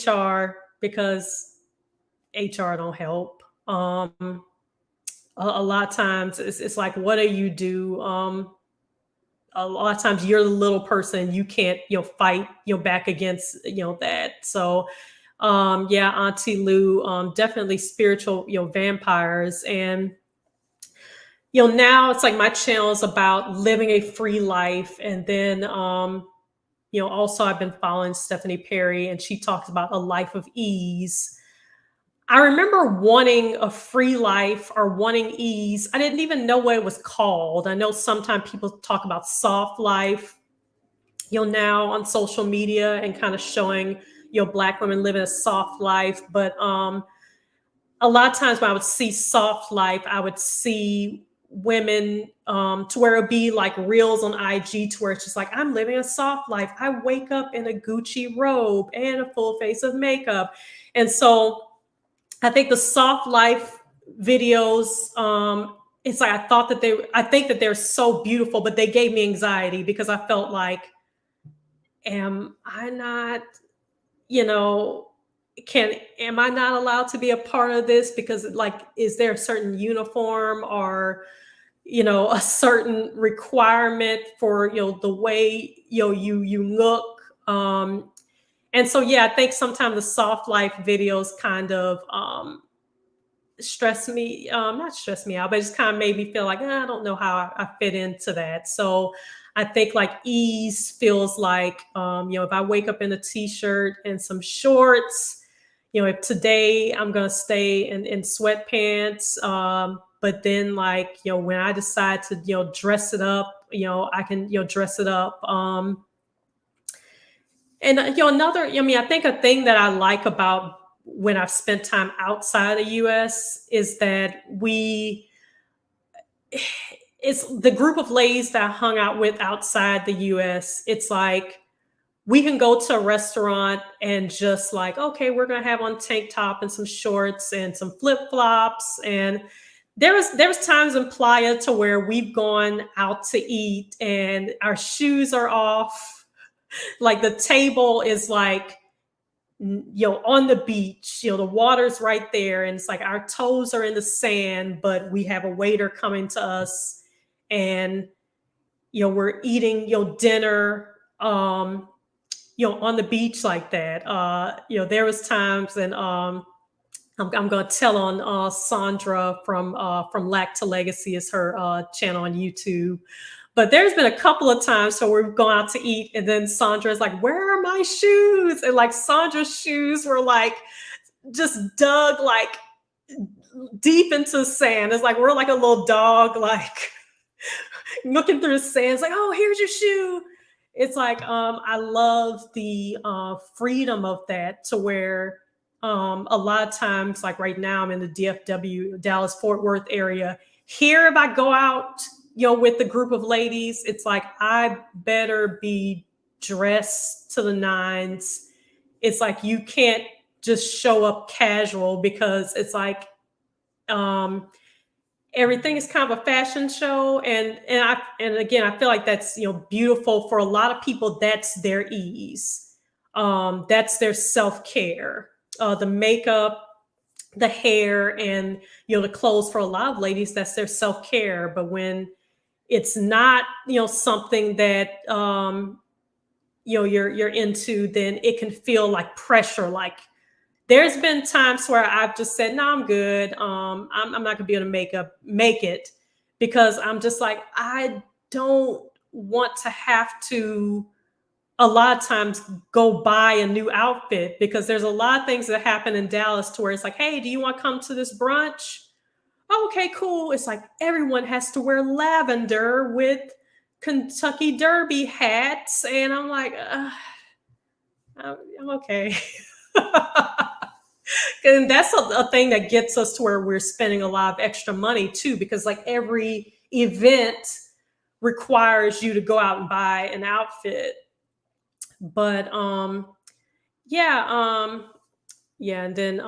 HR because HR don't help. A lot of times it's like, what do you do? A lot of times you're the little person, you can't, fight, back against, that. So, yeah, Auntie Lou, definitely spiritual, vampires. And, now it's like my channel is about living a free life. And then, also I've been following Stephanie Perry, and she talks about a life of ease. I remember wanting a free life or wanting ease. I didn't even know what it was called. I know sometimes people talk about soft life, now on social media, and kind of showing, Black women living a soft life. But a lot of times when I would see soft life, I would see women to where it would be like reels on IG, to where it's just like, I'm living a soft life. I wake up in a Gucci robe and a full face of makeup. And so I think the soft life videos, it's like I think that they're so beautiful, but they gave me anxiety because I felt like, am I not, you know, am I not allowed to be a part of this? Because like, is there a certain uniform or, a certain requirement for, the way, you look? And so, yeah, I think sometimes the soft life videos kind of, not stress me out, but it just kind of made me feel like, I don't know how I fit into that. So I think like ease feels like, if I wake up in a t-shirt and some shorts, if today I'm going to stay in sweatpants, but then like, when I decide to, dress it up, I can, dress it up. And I think a thing that I like about when I've spent time outside the US is that it's the group of ladies that I hung out with outside the US. It's like we can go to a restaurant and just like, okay, we're gonna have on tank top and some shorts and some flip flops. And there was times in Playa to where we've gone out to eat and our shoes are off. Like the table is like, on the beach, the water's right there, and it's like our toes are in the sand, but we have a waiter coming to us, and we're eating dinner, on the beach like that. There was times, and I'm going to tell on Sondra from Lack to Legacy is her channel on YouTube. But there's been a couple of times so we've gone out to eat, and then Sondra is like, "Where are my shoes?" And like Sondra's shoes were like just dug like deep into the sand. It's like we're like a little dog, like looking through the sand. It's like, "Oh, here's your shoe." It's like I love the freedom of that, to where a lot of times, like right now, I'm in the DFW, Dallas Fort Worth area. Here, if I go out, with the group of ladies, it's like I better be dressed to the nines. It's like you can't just show up casual, because it's like um, everything is kind of a fashion show, and again, I feel like that's beautiful for a lot of people. That's their ease, that's their self-care, the makeup, the hair, and the clothes. For a lot of ladies, that's their self-care. But when it's not something that you're into, then it can feel like pressure. Like there's been times where I've just said, "No, I'm good. I'm not gonna be able to make it," because I'm just like, I don't want to have to a lot of times go buy a new outfit, because there's a lot of things that happen in Dallas to where it's like, "Hey, do you want to come to this brunch?" "Oh, okay, cool." It's like everyone has to wear lavender with Kentucky Derby hats, and I'm like, I'm okay. And that's a thing that gets us to where we're spending a lot of extra money too, because like every event requires you to go out and buy an outfit. But yeah, and then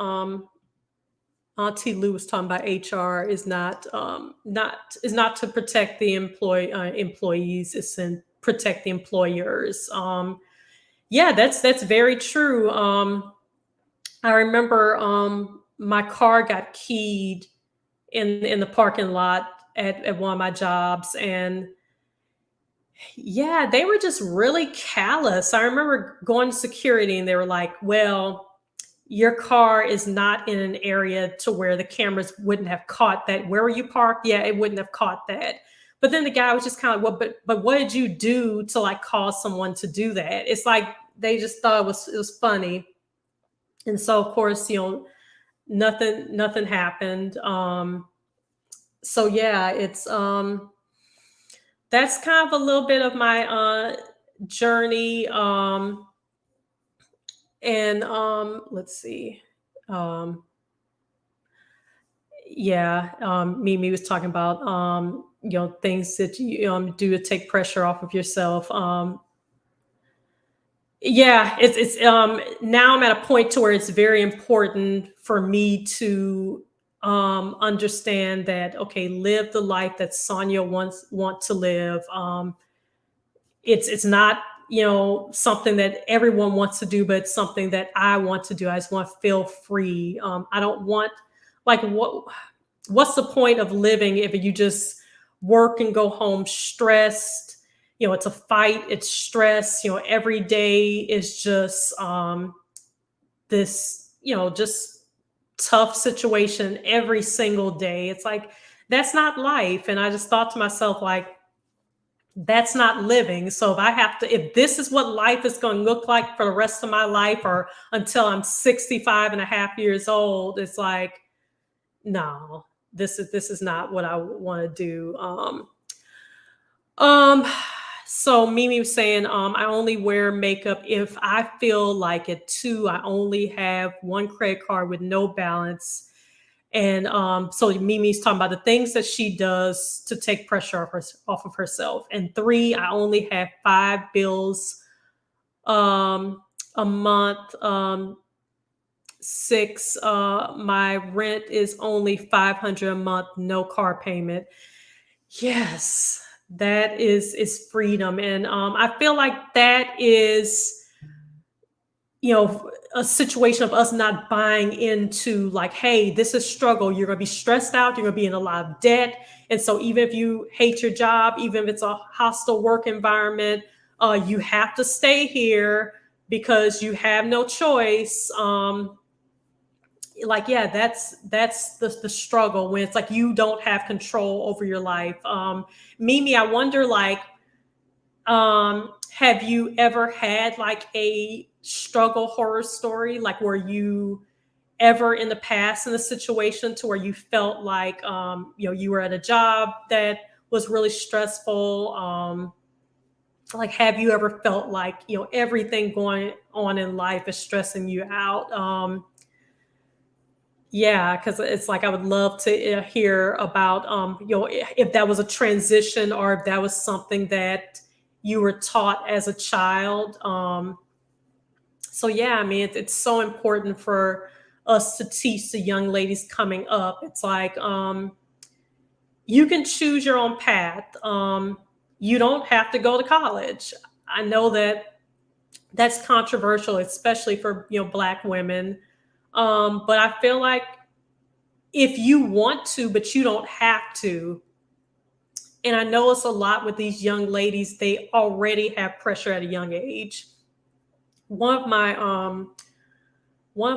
Auntie Lou was talking about HR is not to protect the employees, it's to protect the employers. Yeah, that's very true. I remember my car got keyed in the parking lot at one of my jobs, and yeah, they were just really callous. I remember going to security, and they were like, "Well, your car is not in an area to where the cameras wouldn't have caught that. Where were you parked? Yeah, it wouldn't have caught that." But then the guy was just kind of, "Well, but what did you do to like cause someone to do that?" It's like they just thought it was funny. And so of course, nothing happened. So yeah, it's that's kind of a little bit of my journey. And let's see. Um, yeah, Mimi was talking about things that you do to take pressure off of yourself. Yeah, it's now I'm at a point to where it's very important for me to understand that, okay, live the life that Sonja want to live. It's not something that everyone wants to do, but it's something that I want to do. I just want to feel free. I don't want, like, what's the point of living if you just work and go home stressed? It's a fight, it's stress. Every day is just this just tough situation every single day. It's like, that's not life. And I just thought to myself, like, that's not living. So if this is what life is going to look like for the rest of my life, or until I'm 65 and a half years old, it's like, no, this is not what I want to do. Um, so Mimi was saying, I only wear makeup if I feel like it too. I only have one credit card with no balance. And so Mimi's talking about the things that she does to take pressure off of herself. And 3, I only have 5 bills a month. 6, my rent is only 500 a month, no car payment. Yes, that is freedom. And I feel like that is a situation of us not buying into, like, hey, this is struggle. You're going to be stressed out. You're going to be in a lot of debt. And so even if you hate your job, even if it's a hostile work environment, you have to stay here because you have no choice. Like, yeah, that's the struggle when it's like you don't have control over your life. Mimi, I wonder, like, have you ever had like a struggle horror story, like where you ever in the past in a situation to where you felt like you were at a job that was really stressful? Like, have you ever felt like everything going on in life is stressing you out? Yeah, because it's like I would love to hear about if that was a transition or if that was something that you were taught as a child. So yeah, I mean, it's so important for us to teach the young ladies coming up. It's like you can choose your own path. You don't have to go to college. I know that that's controversial, especially for Black women. But I feel like if you want to, but you don't have to. And I know it's a lot with these young ladies. They already have pressure at a young age. One of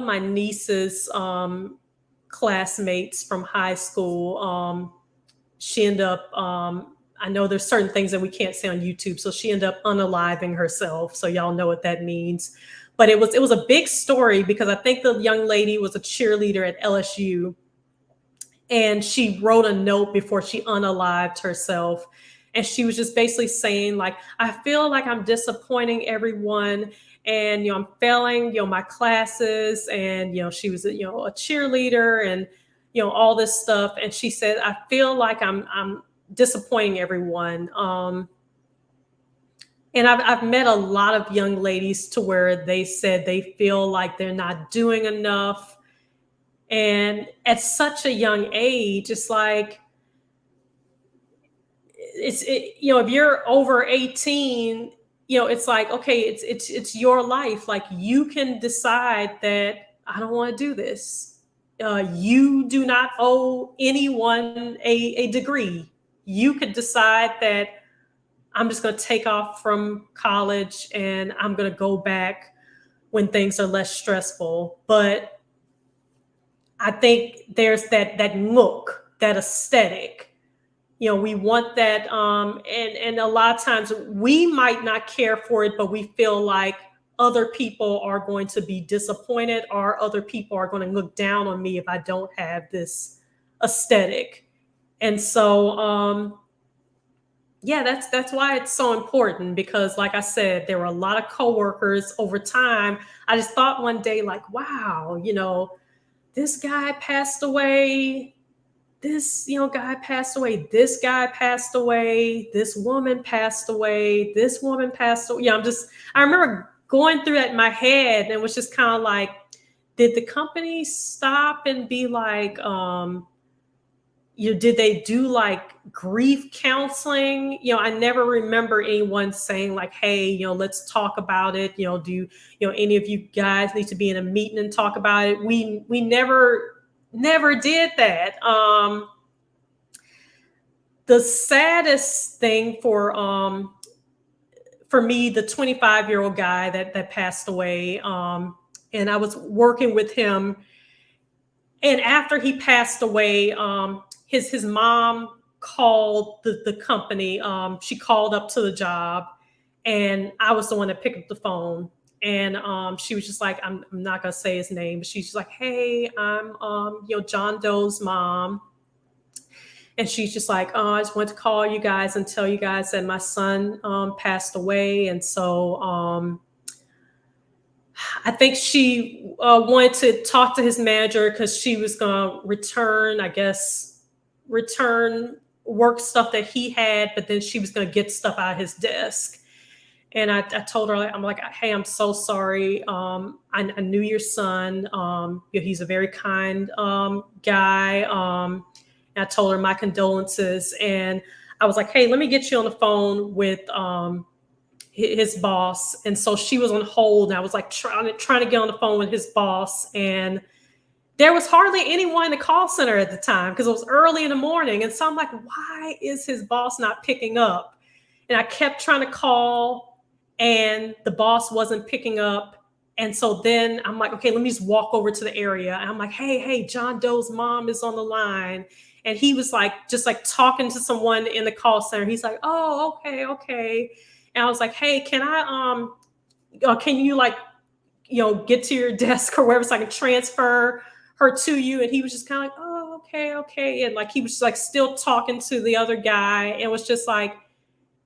my niece's classmates from high school, she ended up I know there's certain things that we can't say on YouTube, so she ended up unaliving herself. So y'all know what that means. But it was a big story because I think the young lady was a cheerleader at LSU, and she wrote a note before she unalived herself, and she was just basically saying, like, I feel like I'm disappointing everyone, and I'm failing my classes, and she was a cheerleader, and all this stuff. And she said, I feel like I'm disappointing everyone. And I've met a lot of young ladies to where they said they feel like they're not doing enough. And at such a young age, it's like, if you're over 18, it's like, okay, it's your life. Like, you can decide that I don't want to do this. You do not owe anyone a degree. You could decide that I'm just going to take off from college and I'm going to go back when things are less stressful. But I think there's that look, that aesthetic. We want that, and a lot of times we might not care for it, but we feel like other people are going to be disappointed, or other people are going to look down on me if I don't have this aesthetic. And so, yeah, that's why it's so important, because like I said, there were a lot of coworkers over time. I just thought one day, like, wow, this guy passed away, this guy passed away, this guy passed away, this woman passed away, this woman passed away. I remember going through that in my head, and it was just kind of like, did the company stop and be like, did they do like grief counseling? I never remember anyone saying like, hey, let's talk about it. Do any of you guys need to be in a meeting and talk about it? We never did that. The saddest thing for me, the 25-year-old guy that passed away, and I was working with him, and after he passed away, his mom called the company. She called up to the job, and I was the one that picked up the phone. And she was just like, I'm not gonna say his name, but she's just like, hey, I'm John Doe's mom. And she's just like, oh, I just wanted to call you guys and tell you guys that my son passed away. And so I think she wanted to talk to his manager because she was going to return work stuff that he had, but then she was going to get stuff out of his desk. And I told her, I'm like, hey, I'm so sorry. I knew your son. He's a very kind guy. And I told her my condolences. And I was like, hey, let me get you on the phone with his boss. And so she was on hold, and I was like trying to get on the phone with his boss. And there was hardly anyone in the call center at the time because it was early in the morning. And so I'm like, why is his boss not picking up? And I kept trying to call, and the boss wasn't picking up. And so then I'm like, okay, let me just walk over to the area. And I'm like, hey, John Doe's mom is on the line. And he was like, just like talking to someone in the call center. He's like, oh, okay. And I was like, hey, can you like, get to your desk or wherever so I can transfer her to you? And he was just kind of like, oh, okay. And like, he was just like still talking to the other guy. And was just like,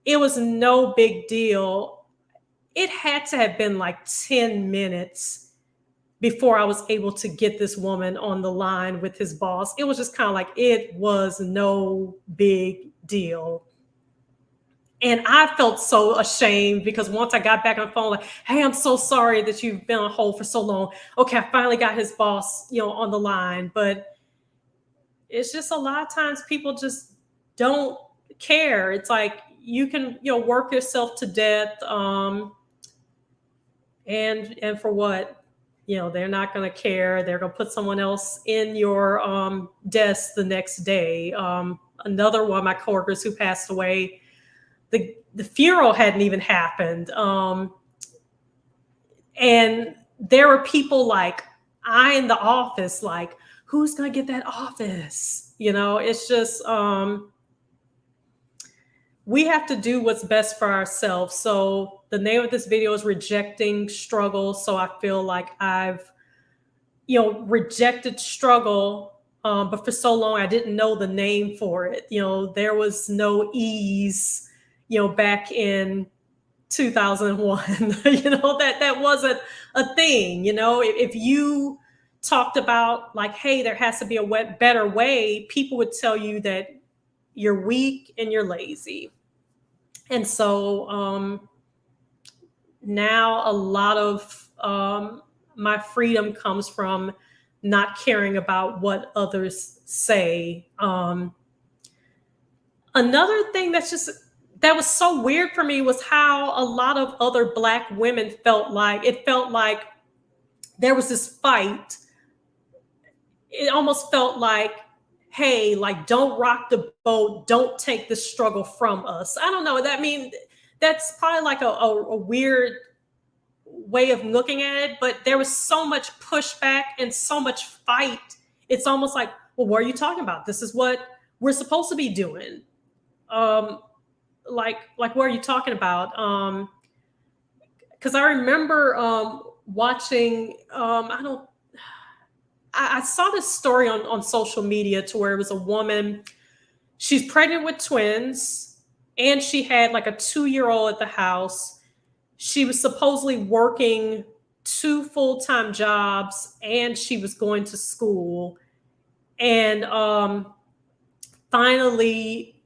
it was no big deal. It had to have been like 10 minutes before I was able to get this woman on the line with his boss. It was just kind of like, it was no big deal. And I felt so ashamed because once I got back on the phone, like, hey, I'm so sorry that you've been on hold for so long. Okay, I finally got his boss, on the line. But it's just a lot of times people just don't care. It's like you can, work yourself to death. And for what? They're not going to care. They're going to put someone else in your desk the next day. Another one of my coworkers who passed away, the funeral hadn't even happened. And there were people like in the office, like, who's going to get that office? It's just, we have to do what's best for ourselves. So the name of this video is Rejecting Struggle. So I feel like I've, rejected struggle. But for so long, I didn't know the name for it. There was no ease, back in 2001, that wasn't a thing. If you talked about like, hey, there has to be a better way, people would tell you that you're weak and you're lazy. And so now a lot of my freedom comes from not caring about what others say. Another thing that was so weird for me was how a lot of other Black women felt like there was this fight. It almost felt like, hey, like, don't rock the boat, don't take the struggle from us. I don't know. That's probably like a weird way of looking at it, but there was so much pushback and so much fight. It's almost like, well, what are you talking about? This is what we're supposed to be doing. Like what are you talking about? Because I remember watching, I saw this story on social media to where it was a woman, she's pregnant with twins, and she had like a 2-year-old at the house. She was supposedly working 2 full-time jobs, and she was going to school. And finally,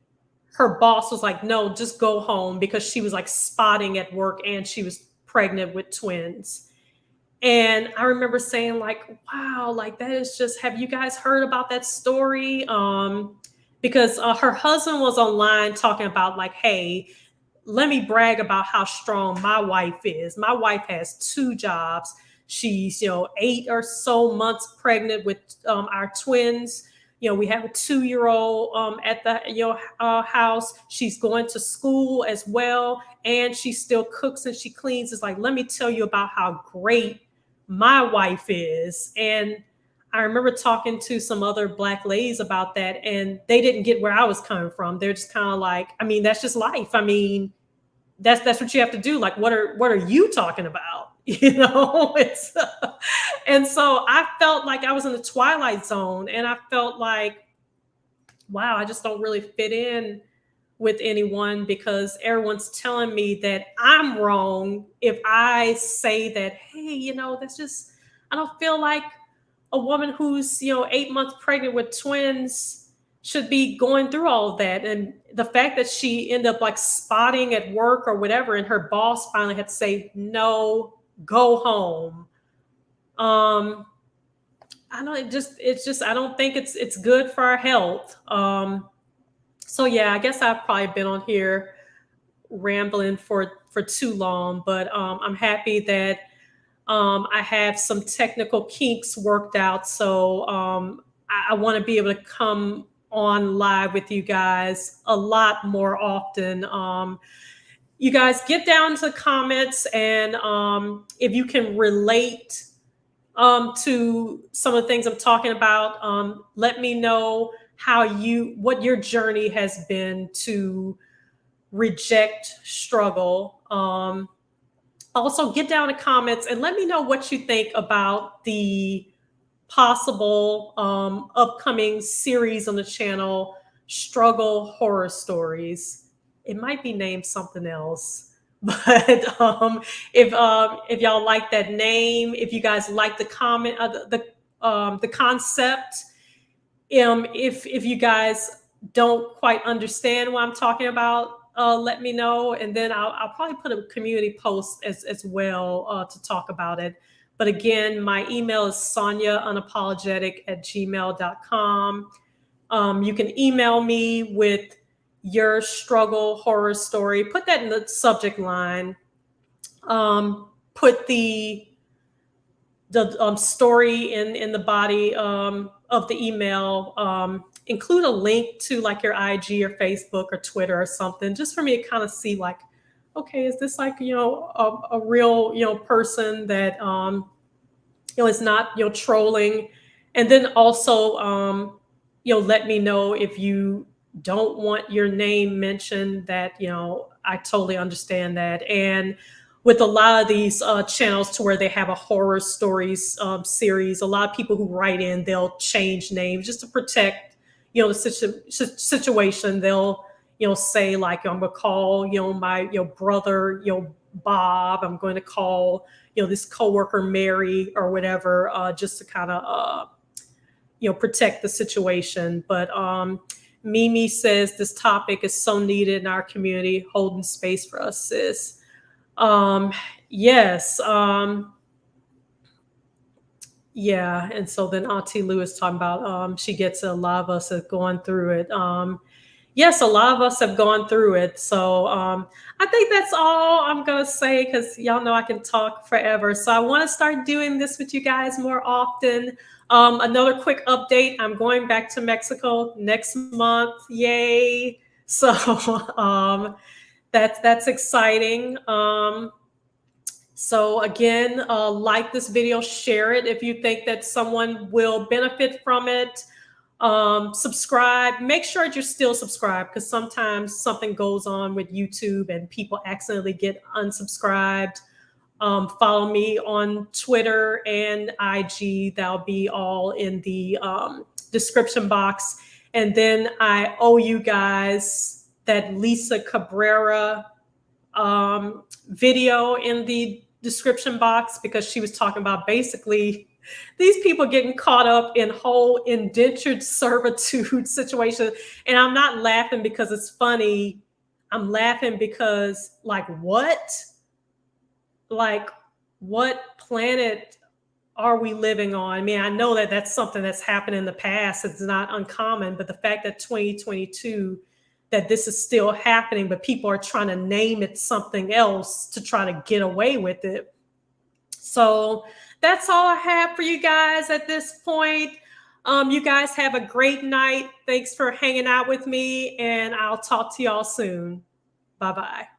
her boss was like, no, just go home, because she was like spotting at work and she was pregnant with twins. And I remember saying like, wow, like that is just, have you guys heard about that story? Because her husband was online talking about like, hey, let me brag about how strong my wife is. My wife has 2 jobs. She's, 8 or so months pregnant with our twins. We have a 2-year-old at the house. She's going to school as well, and she still cooks and she cleans. It's like, let me tell you about how great my wife is. And I remember talking to some other Black ladies about that, and they didn't get where I was coming from. They're just kind of like, that's just life. That's what you have to do. Like, what are you talking about? It's and so I felt like I was in the twilight zone, and I felt like, wow, I just don't really fit in with anyone, because everyone's telling me that I'm wrong if I say that, hey, that's just, I don't feel like a woman who's 8 months pregnant with twins should be going through all of that. And the fact that she ended up like spotting at work or whatever, and her boss finally had to say, no, go home. I know it's just I don't think it's good for our health. So yeah, I guess I've probably been on here rambling for too long, but I'm happy that I have some technical kinks worked out. So I want to be able to come on live with you guys a lot more often. you guys get down to the comments, and if you can relate to some of the things I'm talking about, let me know what your journey has been to reject struggle. Also, get down in the comments and let me know what you think about the possible upcoming series on the channel, Struggle Horror Stories. It might be named something else, but if y'all like that name, if you guys like the comment, the concept, if you guys don't quite understand what I'm talking about, let me know, and then I'll probably put a community post as well to talk about it. But again, my email is sonjaunapologetic@gmail.com. You can email me with your struggle horror story. Put that in the subject line. Put the story in the body of the email. Include a link to like your IG or Facebook or Twitter or something, just for me to kind of see like, okay, is this like, a real, person that, is not, trolling. And then also, let me know if you don't want your name mentioned, that, I totally understand that. And with a lot of these channels to where they have a horror stories series, a lot of people who write in, they'll change names just to protect, the situation. They'll, say like, I'm gonna call, my, brother, Bob. I'm going to call, this coworker Mary or whatever, just to kind of, protect the situation. But Mimi says this topic is so needed in our community, holding space for us, sis. Yes. Yeah. And so then Auntie Lou is talking about, she gets a lot of us have gone through it. Yes, a lot of us have gone through it. So I think that's all I'm going to say, because y'all know I can talk forever. So I want to start doing this with you guys more often. Another quick update. I'm going back to Mexico next month. Yay. So that's exciting. So again, like this video, share it if you think that someone will benefit from it. Subscribe. Make sure that you're still subscribed, because sometimes something goes on with YouTube and people accidentally get unsubscribed. Follow me on Twitter and IG. That'll be all in the description box. And then I owe you guys that Lisa Cabrera video in the description box, because she was talking about basically these people getting caught up in whole indentured servitude situation. And I'm not laughing because it's funny. I'm laughing because like what planet are we living on? I mean, I know that that's something that's happened in the past. It's not uncommon, but the fact that 2022, that this is still happening, but people are trying to name it something else to try to get away with it. So that's all I have for you guys at this point. You guys have a great night. Thanks for hanging out with me, and I'll talk to y'all soon. Bye-bye.